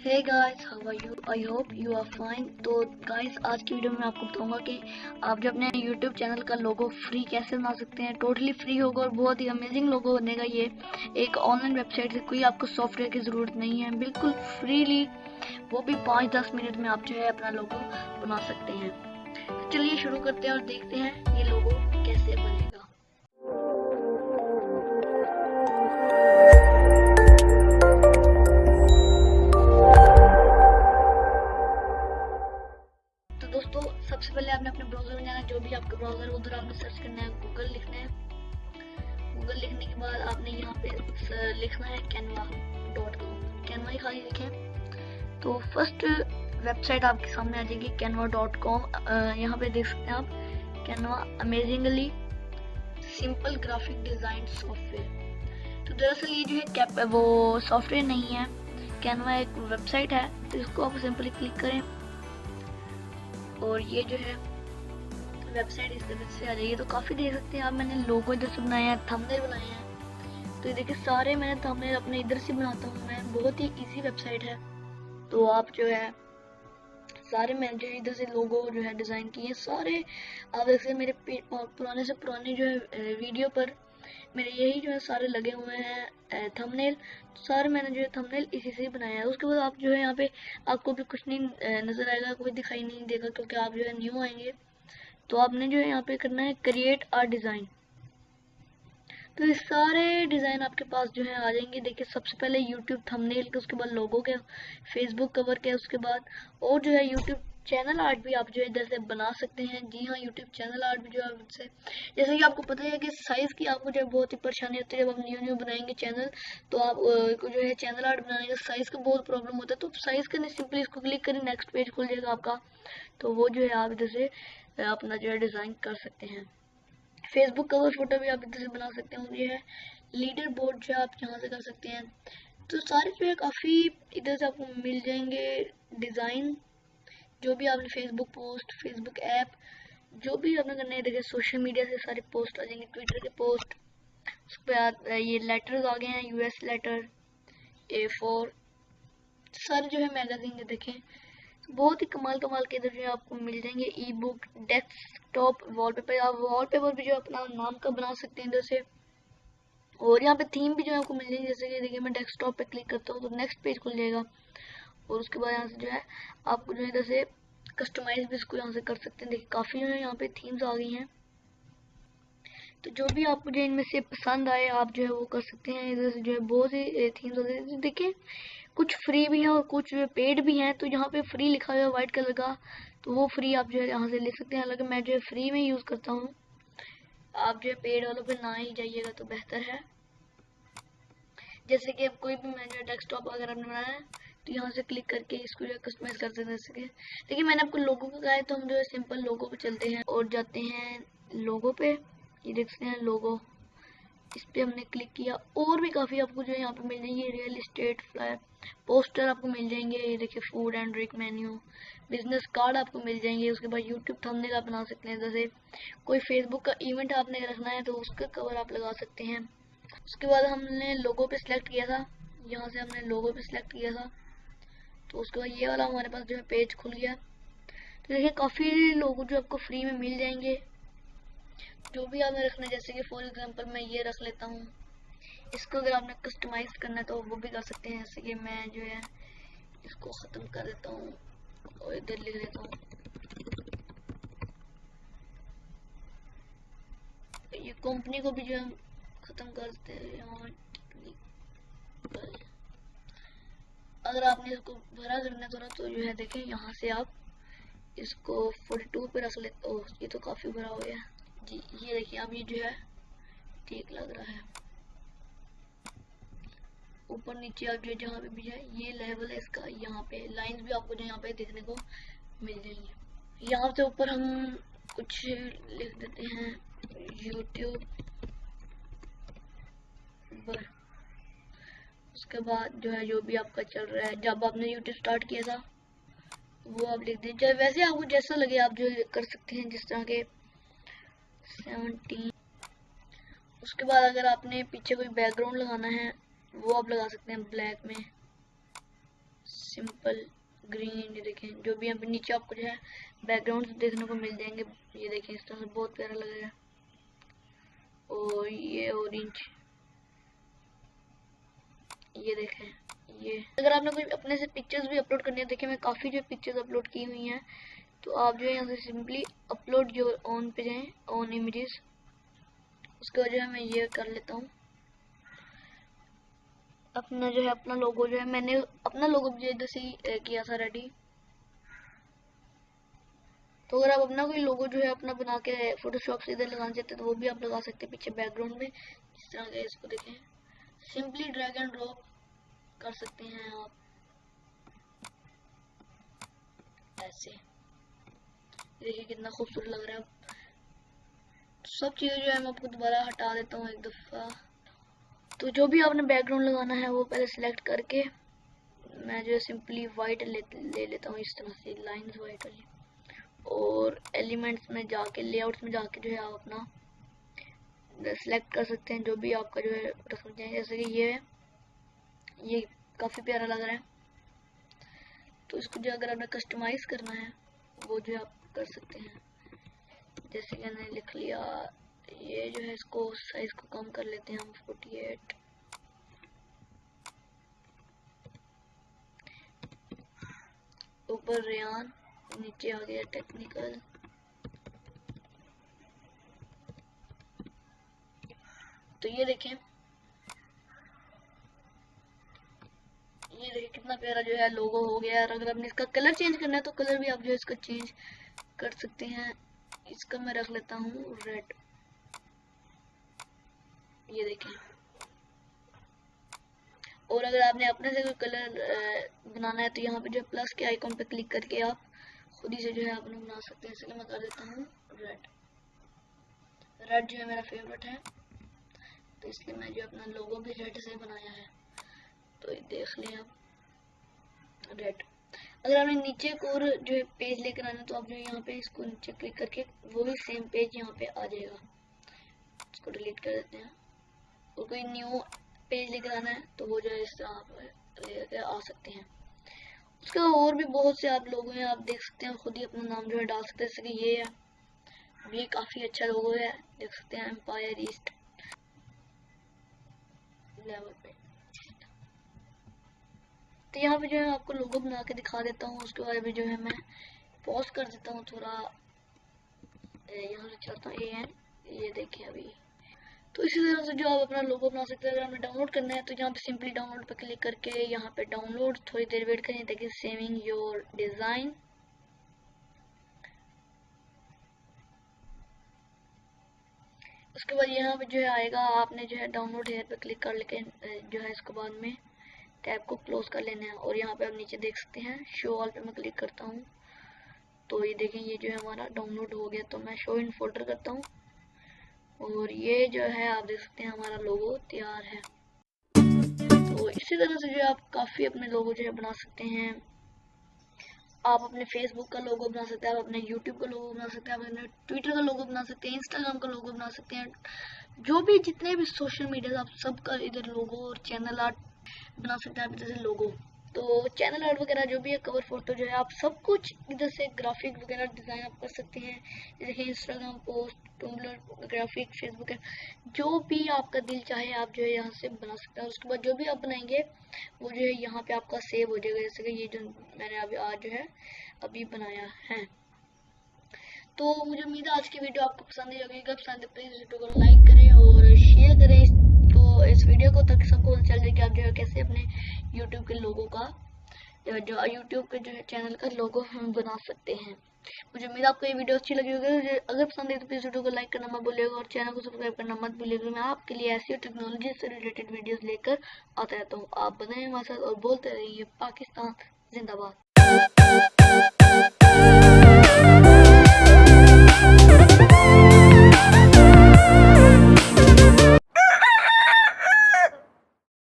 Hey guys, how are you? I hope you are fine. तो guys, आज की video में आपको बताऊंगा कि आप जो अपने यूट्यूब चैनल का लोगो फ्री कैसे बना सकते हैं। टोटली फ्री होगा और बहुत ही अमेजिंग लोगो बनेगा। ये एक ऑनलाइन वेबसाइट से, कोई आपको सॉफ्टवेयर की ज़रूरत नहीं है, बिल्कुल फ्रीली, वो भी 5-10 मिनट में आप जो है अपना लोगो बना सकते हैं। तो चलिए शुरू करते हैं और देखते हैं ये लोगो कैसे बनेगा। तो दोस्तों, सबसे पहले आपने अपने ब्राउजर में जाना है। जो भी आपका ब्राउजर है उधर आपने सर्च करना है, गूगल लिखना है। गूगल लिखने के बाद आपने यहाँ पे लिखना है canva.com। कैनवा ही खाली लिखें तो फर्स्ट वेबसाइट आपके सामने आ जाएगी canva.com। यहाँ पे देख सकते हैं आप, Canva amazingly simple graphic design software. तो दरअसल ये जो है वो सॉफ्टवेयर नहीं है, कैनवा एक वेबसाइट है। तो इसको आप सिंपली क्लिक करें और ये जो है वेबसाइट इस तरह से आ जाएगी। तो काफ़ी देख सकते हैं आप, मैंने लोगो इधर से बनाया है, थंबनेल बनाए हैं। तो ये देखिए, सारे मैंने थंबनेल अपने इधर से बनाता हूँ मैं। बहुत ही इजी वेबसाइट है। तो आप जो है सारे मैंने जो इधर से लोगो जो है डिज़ाइन किए सारे। आप देख सकते हैं मेरे पुराने से पुराने जो है वीडियो पर मेरे यही जो है सारे लगे हुए हैं थंबनेल। सारे मैंने जो है थंबनेल इसी से ही बनाया है। उसके बाद आप जो है यहाँ पे आपको भी कुछ नहीं नज़र आएगा, कोई दिखाई नहीं देगा, क्योंकि आप जो है न्यू आएंगे। तो आपने जो है यहाँ पे करना है क्रिएट अ डिज़ाइन। तो ये सारे डिज़ाइन आपके पास जो है आ जाएंगे। देखिए, सबसे पहले यूट्यूब थंबनेल के, उसके बाद लोगो के, फेसबुक कवर के, उसके बाद और जो है यूट्यूब चैनल आर्ट भी आप जो है इधर से बना सकते हैं। जी हाँ, यूट्यूब चैनल आर्ट भी जो है इससे, जैसे कि आपको पता है कि साइज़ की आपको जो है बहुत ही परेशानी होती है जब आप न्यू न्यू बनाएंगे चैनल। तो आप को जो है चैनल आर्ट बनाने का साइज़ का बहुत प्रॉब्लम होता है। तो साइज़ करने सिंपली इसको क्लिक करें, नेक्स्ट पेज खुल जाएगा आपका। तो वो जो है आप इधर से अपना जो है डिज़ाइन कर सकते हैं। फेसबुक कवर फोटो भी आप इधर से बना सकते हैं। ये है लीडर बोर्ड जो आप यहाँ से कर सकते हैं। तो सारे जो है काफ़ी इधर से आपको मिल जाएंगे डिज़ाइन। जो भी आपने फेसबुक पोस्ट, फेसबुक ऐप, जो भी आपने करना है, देखिए सोशल मीडिया से सारे पोस्ट आ जाएंगे, ट्विटर के पोस्ट। उसके बाद ये लेटर्स आ गए हैं, यूएस लेटर, A4, सारे जो है मैगजीन है। देखें, बहुत ही कमाल कमाल के इधर जो है आपको मिल जाएंगे। ई बुक, डेस्कटॉप वॉलपेपर, आप वॉलपेपर भी जो अपना नाम का बना सकते हैं इधर से। और यहाँ पे थीम भी जो है आपको मिल जाएगी। जैसे कि देखिए, मैं डेस्कटॉप पे क्लिक करता हूँ तो नेक्स्ट पेज खुल जाएगा। और उसके बाद यहाँ से जो है आपको जो है इधर से कस्टमाइज भी इसको यहाँ से कर सकते हैं। देखिए, काफ़ी जो है यहाँ पे थीम्स आ गई हैं। तो जो भी आपको जो इनमें से पसंद आए आप जो है वो कर सकते हैं। इधर से जो है बहुत सी थीम्स होते हैं। देखिए, कुछ फ्री भी हैं और कुछ पेड भी हैं। तो यहाँ पे फ्री लिखा हुआ है व्हाइट कलर का, तो वो फ्री आप जो है यहाँ से ले सकते हैं। हालांकि मैं जो है फ्री में यूज़ करता हूँ, आप जो है पेड वालों पे ना ही जाइएगा तो बेहतर है। जैसे कि अब कोई भी मैं जो है डेस्कटॉप अगर आपने बनाया है तो यहाँ से क्लिक करके इसको जो है कस्टमाइज कर सकते हैं। जैसे कि देखिए, मैंने आपको लोगो का कहा है, तो हम जो है सिंपल लोगो पे चलते हैं और जाते हैं लोगो पे। ये देख सकते हैं लोगो, इस पे हमने क्लिक किया। और भी काफ़ी आपको जो है यहाँ पे मिल जाएंगे, रियल इस्टेट फ्लायर, पोस्टर आपको मिल जाएंगे। ये देखिए, food and drink menu, business card आपको मिल जाएंगे। उसके बाद यूट्यूब थंबनेल आप बना सकते हैं। जैसे कोई फेसबुक का इवेंट आपने रखना है तो उसका कवर आप लगा सकते हैं। उसके बाद हमने लोगो पे सिलेक्ट किया था, यहाँ से हमने लोगो पे सिलेक्ट किया था। तो उसके बाद ये वाला हमारे पास जो है पेज खुल गया। तो देखिए, काफ़ी लोगो जो आपको फ्री में मिल जाएंगे। जो भी आपने रखना है, जैसे कि फॉर एग्जांपल मैं ये रख लेता हूँ। इसको अगर आपने कस्टमाइज करना है तो वो भी कर सकते हैं। जैसे कि मैं जो है इसको ख़त्म कर देता हूँ और इधर लिख देता हूँ, ये कंपनी को भी जो हम ख़त्म कर देते हैं यहाँ। अगर आपने इसको बड़ा करना थोड़ा तो जो है देखें, यहाँ से आप इसको 42 पे रख लेते। ओह, ये तो काफ़ी बड़ा हो गया जी। ये देखिए, अब ये जो है ठीक लग रहा है। ऊपर नीचे आप जो जहाँ पे भी है, ये लेवल है इसका, यहाँ पे लाइंस भी आपको जो यहाँ पे देखने को मिल जाएंगी। यहाँ से ऊपर हम कुछ लिख देते हैं, यूट्यूब पर। उसके बाद जो है जो भी आपका चल रहा है, जब आपने यूट्यूब स्टार्ट किया था वो आप लिख दें। चाहे वैसे आपको जैसा लगे आप जो कर सकते हैं, जिस तरह के 17। उसके बाद अगर आपने पीछे कोई बैकग्राउंड लगाना है वो आप लगा सकते हैं ब्लैक में सिंपल ग्रीन, ये देखें जो भी यहाँ पे नीचे आपको जो है बैकग्राउंड देखने को मिल जाएंगे। ये देखें इस तरह से बहुत प्यारा लग रहा है। और ये ऑरेंज, ये देखें। ये अगर आपने कोई अपने से पिक्चर्स भी अपलोड करनी है, देखिए मैं काफ़ी जो पिक्चर्स अपलोड की हुई हैं, तो आप जो है यहाँ से सिंपली अपलोड जो ऑन पे जाएं, ऑन इमेजेस, उसके बाद जो है मैं ये कर लेता हूँ अपना जो है अपना लोगो, जो है मैंने अपना लोगो जो इधर से ही किया था रेडी। तो अगर आप अपना कोई लोगो जो है अपना बना के फोटोशॉप से इधर लगाना चाहते हैं तो वो भी आप लगा सकते हैं पीछे बैकग्राउंड में, जिस तरह के इसको देखें सिंपली ड्रैग एंड ड्रॉप कर सकते हैं आप ऐसे। देखिए कितना खूबसूरत लग रहा है। सब चीज़ें जो है मैं आपको दोबारा हटा देता हूँ एक दफ़ा। तो जो भी आपने बैकग्राउंड लगाना है वो पहले सिलेक्ट करके मैं जो है सिंपली वाइट ले लेता हूँ इस तरह से लाइंस वाइट वाली। और एलिमेंट्स में जाके लेआउट्स में जाके जो है आप अपना सिलेक्ट कर सकते हैं जो भी आपका जो है रखना चाहिए। जैसे कि ये है, ये काफ़ी प्यारा लग रहा है। तो इसको जो अगर आपने कस्टमाइज़ करना है वो जो आप कर सकते हैं। जैसे कि मैंने लिख लिया, ये जो है इसको साइज को कम कर लेते हैं हम 48। ऊपर रेयान, नीचे आ गया टेक्निकल। तो ये देखें, ये देखिए कितना प्यारा जो है लोगो हो गया। और अगर आपने इसका कलर चेंज करना है तो कलर भी आप जो है इसका चेंज कर सकते हैं। इसका मैं रख लेता हूँ रेड, ये देखें। और अगर आपने अपने से कोई कलर बनाना है तो यहाँ पे जो प्लस के आइकॉन पे क्लिक करके आप खुद ही से जो है अपने बना सकते हैं। इसलिए मैं कर देता हूँ रेड। रेड जो है मेरा फेवरेट है, तो इसलिए मैं जो अपना लोगो भी रेड से बनाया है। तो देख लें आप रेड। अगर आपने नीचे एक और जो है पेज लेकर आना तो आप जो यहाँ पे इसको नीचे क्लिक करके वो भी सेम पेज यहाँ पे आ जाएगा। इसको डिलीट कर देते हैं। और कोई न्यू पेज लेकर आना है तो वो जो है इस तरह आप लेकर आ सकते हैं। उसके बाद और भी बहुत से आप लोग हैं, आप देख सकते हैं खुद ही अपना नाम जो है डाल सकते हैं। जैसे कि ये है, ये काफ़ी अच्छा लोगो है, देख सकते हैं एम्पायर ईस्ट लेवल पे। तो यहाँ पे जो है आपको लोगो बना के दिखा देता हूँ। उसके बाद भी जो है मैं पॉज कर देता हूँ थोड़ा, यहाँ से चलता हूँ AN, ये देखिए अभी। तो इसी तरह से जो आप अपना लोगो बना सकते हैं। अगर हमें डाउनलोड करना है तो यहाँ पे सिंपली डाउनलोड पर क्लिक करके यहाँ पे डाउनलोड, थोड़ी देर वेट करें ताकि सेविंग योर डिज़ाइन। उसके बाद यहाँ पे जो है आएगा, आपने जो है डाउनलोड हेयर पे क्लिक कर लेके जो है इसको बाद में टैब को क्लोज कर लेना है। और यहाँ पे आप नीचे देख सकते हैं शो ऑल पे मैं क्लिक करता हूँ तो ये देखें ये जो है हमारा डाउनलोड हो गया। तो मैं शो इन फोल्डर करता हूँ और ये जो है आप देख सकते हैं हमारा लोगो तैयार है। तो इसी तरह से जो है आप काफ़ी अपने लोगो जो है बना सकते हैं। आप अपने फेसबुक का लोगो बना सकते हैं, आप अपने यूट्यूब का लोगो बना सकते हैं, आप अपने ट्विटर का लोगो बना सकते हैं, इंस्टाग्राम का लोगो बना सकते हैं। जो भी जितने भी सोशल मीडिया आप सबका इधर लोगो और चैनल आर्ट बना सकते हैं आप इधर से लोगो। तो चैनल आर्ट वगैरह जो भी है, कवर फोटो जो है, आप सब कुछ इधर से ग्राफिक वगैरह डिज़ाइन आप कर सकते हैं। जैसे इंस्टाग्राम पोस्ट, टुम्बलर ग्राफिक, फेसबुक है, जो भी आपका दिल चाहे आप जो है यहाँ से बना सकते हैं। उसके बाद जो भी आप बनाएंगे वो जो है यहाँ पे आपका सेव हो जाएगा। जैसे कि ये जो मैंने अभी आज जो है अभी बनाया है। तो मुझे उम्मीद है आज की वीडियो आपको पसंद आई होगी। अगर पसंद है प्लीज़ वीडियो को लाइक करें और शेयर करें इस वीडियो को, ताकि सबको पता चल जाए कि आप जो है कैसे अपने यूट्यूब के लोगों का जो यूट्यूब के जो है चैनल का लोगो हम बना सकते हैं। मुझे उम्मीद है आपको ये वीडियो अच्छी लगी होगी। अगर पसंद है तो प्लीज़ वीडियो को लाइक करना मत भूलिएगा और चैनल को सब्सक्राइब करना मत भूलिएगा। मैं आपके लिए ऐसी टेक्नोलॉजी से रिलेटेड वीडियोस लेकर आता रहता हूँ। आप बने हमारे साथ और बोलते रहिए पाकिस्तान जिंदाबाद।